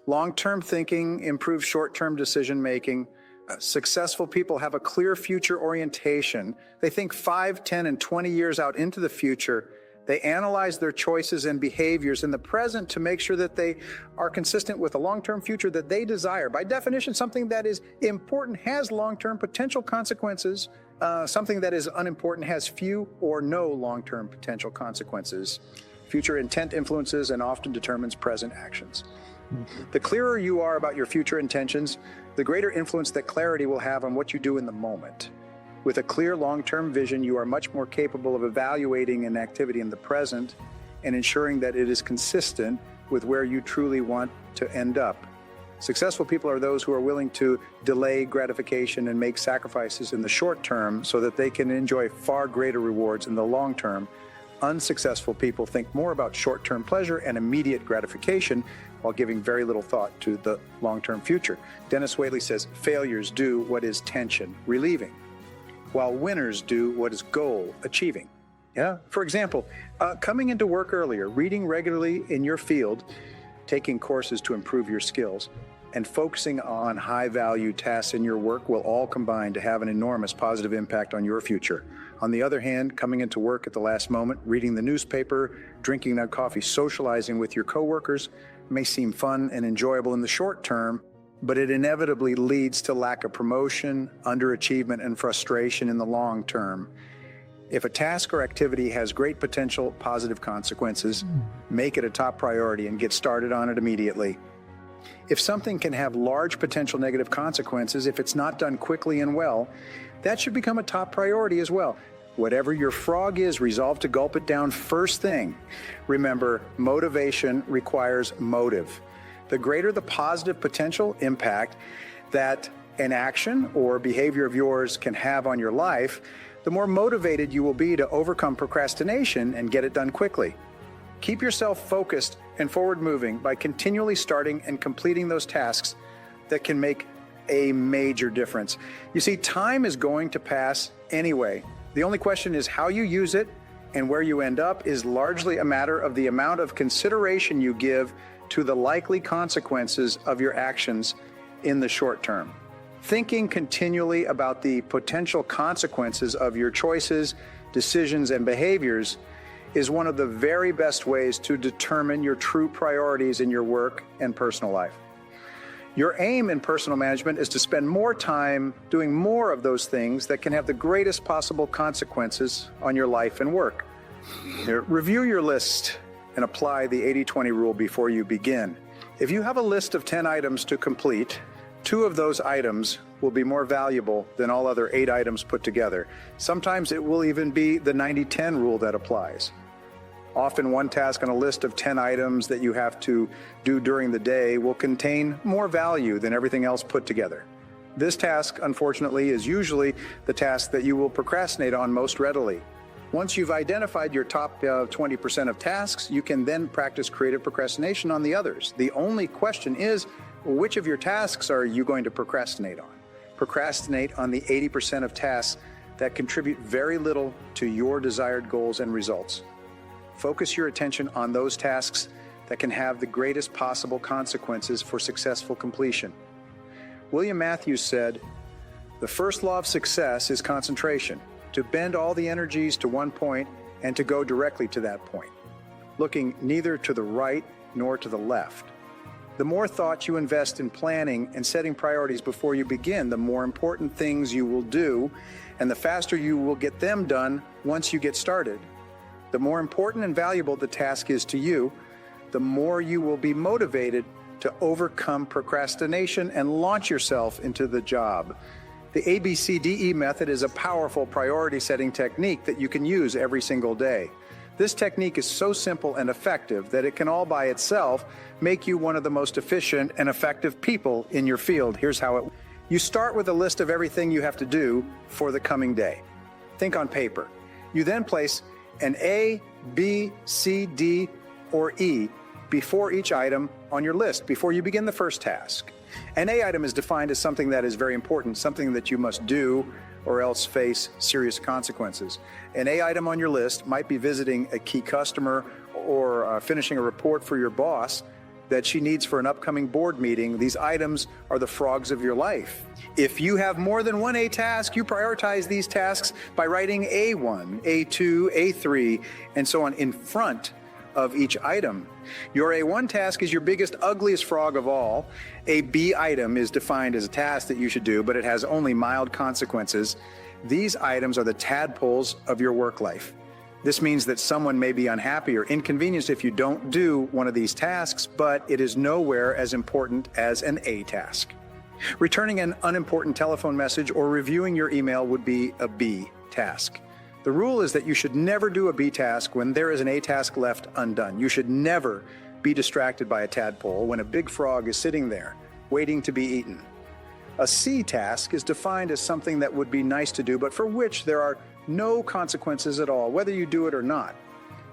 Long-term thinking improves short-term decision-making. Successful people have a clear future orientation. They think 5, 10, and 20 years out into the future. They analyze their choices and behaviors in the present to make sure that they are consistent with a long-term future that they desire. By definition, something that is important has long-term potential consequences. Something that is unimportant has few or no long-term potential consequences. Future intent influences and often determines present actions. The clearer you are about your future intentions, the greater influence that clarity will have on what you do in the moment. With a clear long-term vision, you are much more capable of evaluating an activity in the present and ensuring that it is consistent with where you truly want to end up. Successful people are those who are willing to delay gratification and make sacrifices in the short term so that they can enjoy far greater rewards in the long term. Unsuccessful people think more about short-term pleasure and immediate gratification while giving very little thought to the long-term future. Dennis Whaley says, failures do what is tension relieving, while winners do what is goal achieving. Yeah. For example, coming into work earlier, reading regularly in your field, taking courses to improve your skills, and focusing on high-value tasks in your work will all combine to have an enormous positive impact on your future. On the other hand, coming into work at the last moment, reading the newspaper, drinking that coffee, socializing with your coworkers may seem fun and enjoyable in the short term, but it inevitably leads to lack of promotion, underachievement, and frustration in the long term. If a task or activity has great potential positive consequences, make it a top priority and get started on it immediately. If something can have large potential negative consequences if it's not done quickly and well, that should become a top priority as well. Whatever your frog is, resolve to gulp it down first thing. Remember, motivation requires motive. The greater the positive potential impact that an action or behavior of yours can have on your life, the more motivated you will be to overcome procrastination and get it done quickly. Keep yourself focused and forward-moving by continually starting and completing those tasks that can make a major difference. You see, time is going to pass anyway. The only question is how you use it, and where you end up is largely a matter of the amount of consideration you give to the likely consequences of your actions in the short term. Thinking continually about the potential consequences of your choices, decisions, and behaviors is one of the very best ways to determine your true priorities in your work and personal life. Your aim in personal management is to spend more time doing more of those things that can have the greatest possible consequences on your life and work. Review your list and apply the 80-20 rule before you begin. If you have a list of 10 items to complete, 2 of those items will be more valuable than all other 8 items put together. Sometimes it will even be the 90-10 rule that applies. Often one task on a list of 10 items that you have to do during the day will contain more value than everything else put together. This task, unfortunately, is usually the task that you will procrastinate on most readily. Once you've identified your top 20% of tasks, you can then practice creative procrastination on the others. The only question is, which of your tasks are you going to procrastinate on? Procrastinate on the 80% of tasks that contribute very little to your desired goals and results. Focus your attention on those tasks that can have the greatest possible consequences for successful completion. William Matthews said, "The first law of success is concentration, to bend all the energies to one point and to go directly to that point, looking neither to the right nor to the left. The more thought you invest in planning and setting priorities before you begin, the more important things you will do, and the faster you will get them done once you get started. The more important and valuable the task is to you, the more you will be motivated to overcome procrastination and launch yourself into the job." The ABCDE method is a powerful priority-setting technique that you can use every single day. This technique is so simple and effective that it can all by itself make you one of the most efficient and effective people in your field. Here's how it works. You start with a list of everything you have to do for the coming day. Think on paper. You then place an A, B, C, D, or E before each item on your list before you begin the first task. An A item is defined as something that is very important, something that you must do or else face serious consequences. An A item on your list might be visiting a key customer or finishing a report for your boss. that she needs for an upcoming board meeting. These items are the frogs of your life. If you have more than one A task, you prioritize these tasks by writing A1, A2, A3, and so on in front of each item. Your A1 task is your biggest, ugliest frog of all. A B item is defined as a task that you should do, but it has only mild consequences. These items are the tadpoles of your work life. This means that someone may be unhappy or inconvenienced if you don't do one of these tasks, but it is nowhere as important as an A task. Returning an unimportant telephone message or reviewing your email would be a B task. The rule is that you should never do a B task when there is an A task left undone. You should never be distracted by a tadpole when a big frog is sitting there, waiting to be eaten. A C task is defined as something that would be nice to do, but for which there are no consequences at all, whether you do it or not.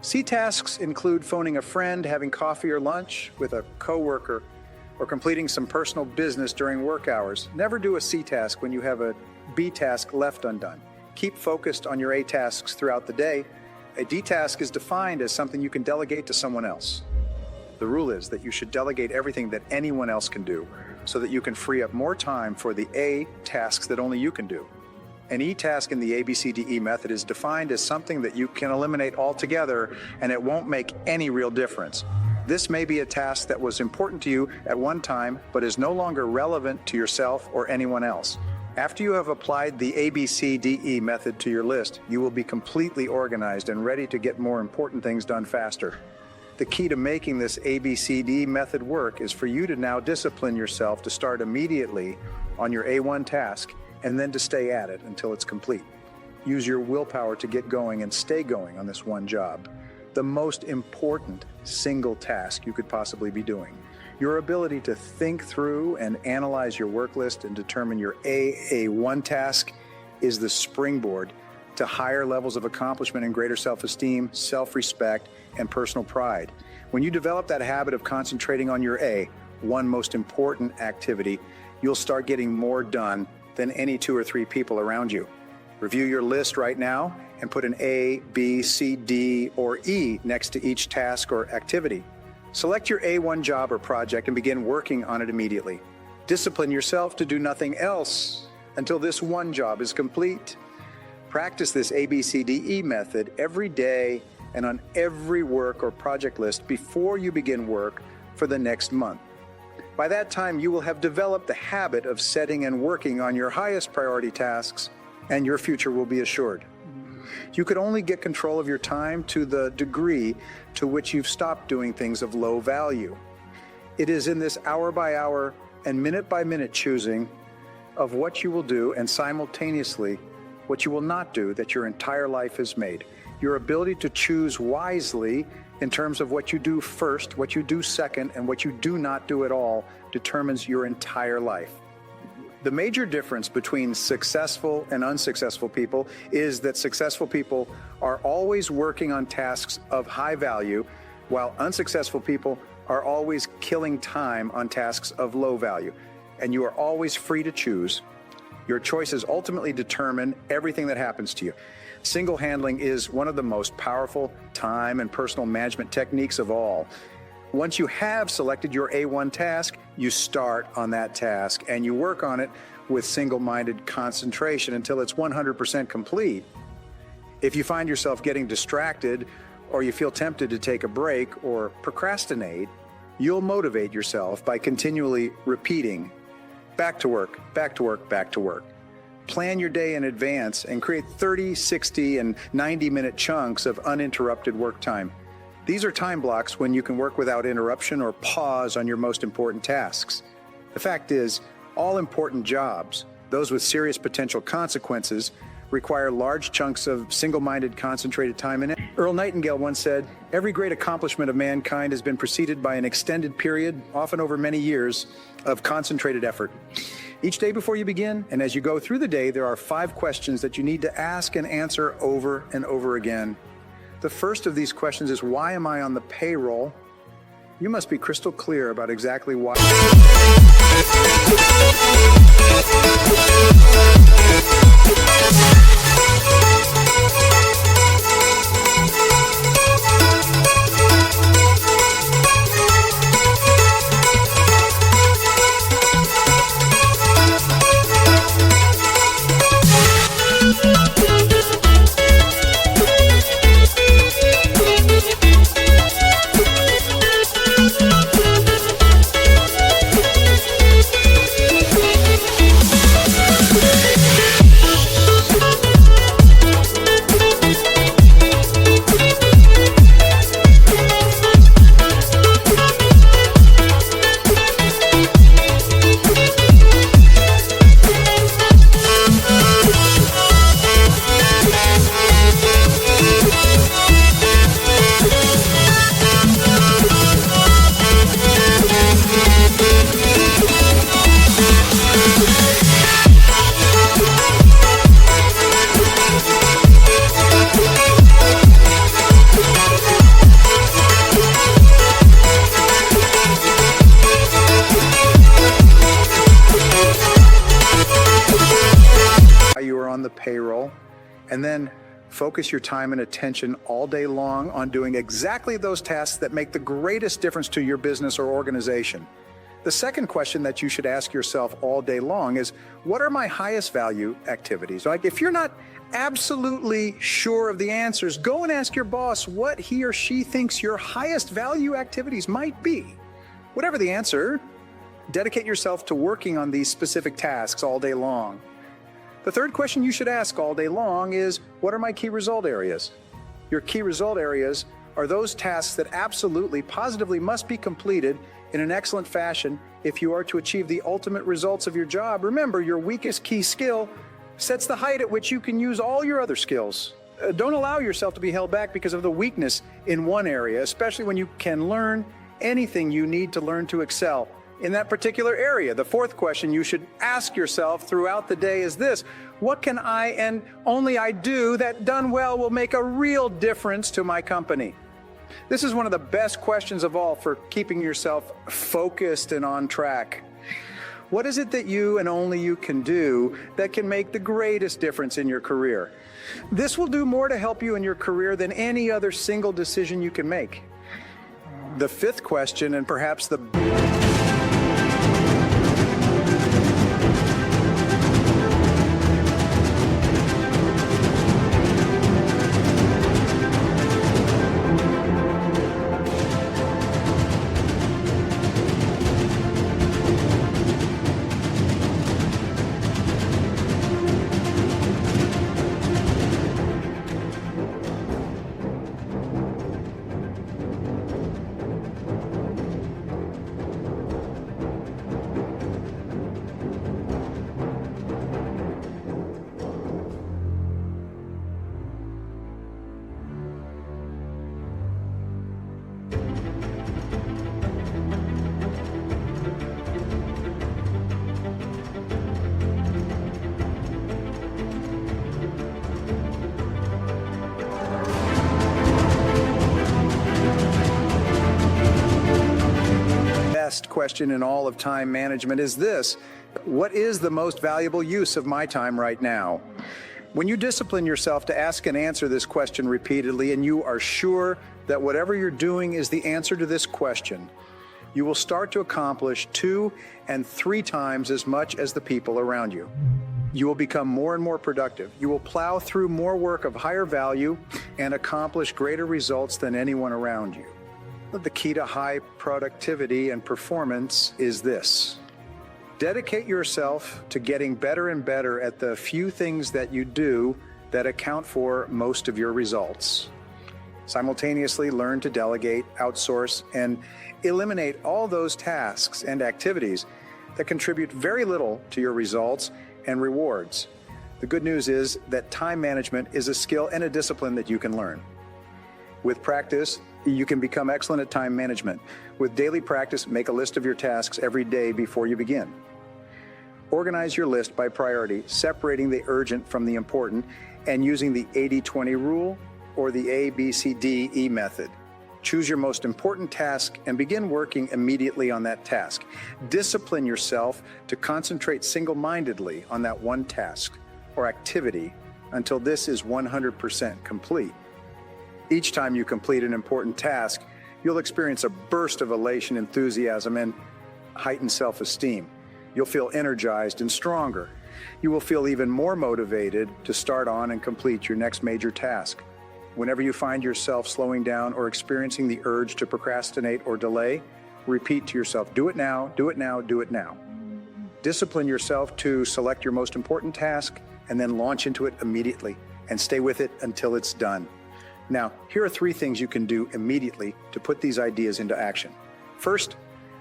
C tasks include phoning a friend, having coffee or lunch with a coworker, or completing some personal business during work hours. Never do a C task when you have a B task left undone. Keep focused on your A tasks throughout the day. A D task is defined as something you can delegate to someone else. The rule is that you should delegate everything that anyone else can do so that you can free up more time for the A tasks that only you can do. An E task in the ABCDE method is defined as something that you can eliminate altogether and it won't make any real difference. This may be a task that was important to you at one time, but is no longer relevant to yourself or anyone else. After you have applied the ABCDE method to your list, you will be completely organized and ready to get more important things done faster. The key to making this ABCD method work is for you to now discipline yourself to start immediately on your A1 task and then to stay at it until it's complete. Use your willpower to get going and stay going on this one job, the most important single task you could possibly be doing. Your ability to think through and analyze your work list and determine your A1 task is the springboard to higher levels of accomplishment and greater self-esteem, self-respect, and personal pride. When you develop that habit of concentrating on your A, one most important activity, you'll start getting more done than any 2 or 3 people around you. Review your list right now and put an A, B, C, D, or E next to each task or activity. Select your A1 job or project and begin working on it immediately. Discipline yourself to do nothing else until this one job is complete. Practice this ABCDE method every day and on every work or project list before you begin work for the next month. By that time, you will have developed the habit of setting and working on your highest priority tasks, and your future will be assured. You could only get control of your time to the degree to which you've stopped doing things of low value. It is in this hour by hour and minute by minute choosing of what you will do and simultaneously what you will not do that your entire life is made. Your ability to choose wisely in terms of what you do first, what you do second, and what you do not do at all determines your entire life. The major difference between successful and unsuccessful people is that successful people are always working on tasks of high value, while unsuccessful people are always killing time on tasks of low value. And you are always free to choose. Your choices ultimately determine everything that happens to you. Single handling is one of the most powerful time and personal management techniques of all. Once you have selected your A1 task, you start on that task and you work on it with single-minded concentration until it's 100% complete. If you find yourself getting distracted or you feel tempted to take a break or procrastinate, you'll motivate yourself by continually repeating, back to work, back to work, back to work. Plan your day in advance and create 30, 60, and 90-minute chunks of uninterrupted work time. These are time blocks when you can work without interruption or pause on your most important tasks. The fact is, all important jobs, those with serious potential consequences, require large chunks of single-minded, concentrated time in it. Earl Nightingale once said, "Every great accomplishment of mankind has been preceded by an extended period, often over many years, of concentrated effort." Each day before you begin, and as you go through the day, there are 5 questions that you need to ask and answer over and over again. The first of these questions is, why am I on the payroll? You must be crystal clear about exactly why. And then focus your time and attention all day long on doing exactly those tasks that make the greatest difference to your business or organization. The second question that you should ask yourself all day long is, what are my highest value activities? Like, if you're not absolutely sure of the answers, go and ask your boss what he or she thinks your highest value activities might be. Whatever the answer, dedicate yourself to working on these specific tasks all day long. The third question you should ask all day long is, what are my key result areas? Your key result areas are those tasks that absolutely, positively must be completed in an excellent fashion if you are to achieve the ultimate results of your job. Remember, your weakest key skill sets the height at which you can use all your other skills. Don't allow yourself to be held back because of the weakness in one area, especially when you can learn anything you need to learn to excel in that particular area. The fourth question you should ask yourself throughout the day is this: what can I and only I do that done well will make a real difference to my company? This is one of the best questions of all for keeping yourself focused and on track. What is it that you and only you can do that can make the greatest difference in your career? This will do more to help you in your career than any other single decision you can make. The fifth question, and perhaps the best question in all of time management is this: what is the most valuable use of my time right now? When you discipline yourself to ask and answer this question repeatedly, and you are sure that whatever you're doing is the answer to this question, you will start to accomplish 2 and 3 times as much as the people around you. You will become more and more productive. You will plow through more work of higher value and accomplish greater results than anyone around you. The key to high productivity and performance is this: dedicate yourself to getting better and better at the few things that you do that account for most of your results. Simultaneously learn to delegate, outsource, and eliminate all those tasks and activities that contribute very little to your results and rewards. The good news is that time management is a skill and a discipline that you can learn. With practice, you can become excellent at time management. With daily practice, make a list of your tasks every day before you begin. Organize your list by priority, separating the urgent from the important, and using the 80-20 rule or the ABCDE method. Choose your most important task and begin working immediately on that task. Discipline yourself to concentrate single-mindedly on that one task or activity until this is 100% complete. Each time you complete an important task, you'll experience a burst of elation, enthusiasm, and heightened self-esteem. You'll feel energized and stronger. You will feel even more motivated to start on and complete your next major task. Whenever you find yourself slowing down or experiencing the urge to procrastinate or delay, repeat to yourself, do it now, do it now, do it now. Discipline yourself to select your most important task and then launch into it immediately and stay with it until it's done. Now, here are 3 things you can do immediately to put these ideas into action. First,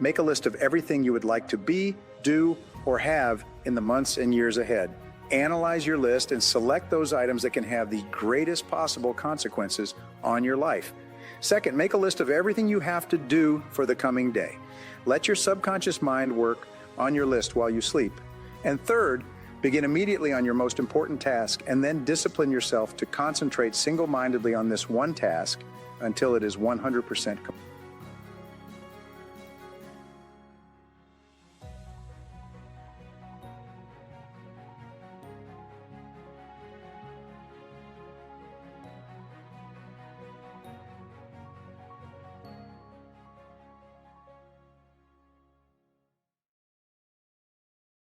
make a list of everything you would like to be, do, or have in the months and years ahead. Analyze your list and select those items that can have the greatest possible consequences on your life. Second, make a list of everything you have to do for the coming day. Let your subconscious mind work on your list while you sleep. And third, begin immediately on your most important task and then discipline yourself to concentrate single-mindedly on this one task until it is 100% complete.